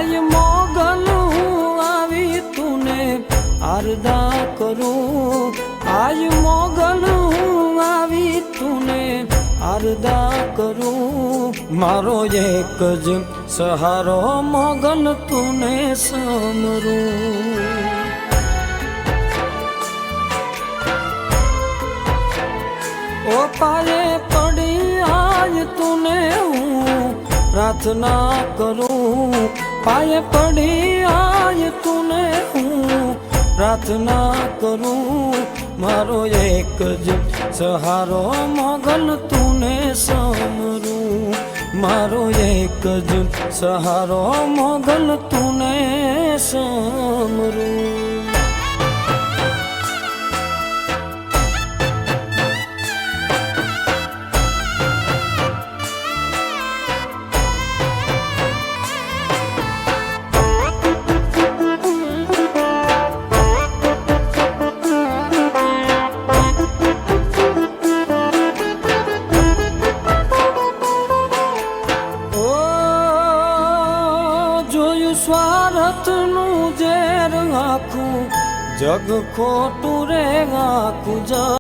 आय मोगल आवी तूने आरदा करूं, आय मोगल आवी तूने आरदा करूं। मारो एक ज सहारो मोगल तूने समरूं। ओ पाए पड़ी आज तूने हूँ प्रार्थना करूं, पाए पड़ी आज तूने हूँ प्रार्थना करूं। मारो एक ज सहारो मोगल तूने समरूं, मारो एक ज सहारो मोगल तूने समरूं। સ્વાર્થનું ઝેર આખું જગ ખોટું રે આખું જગ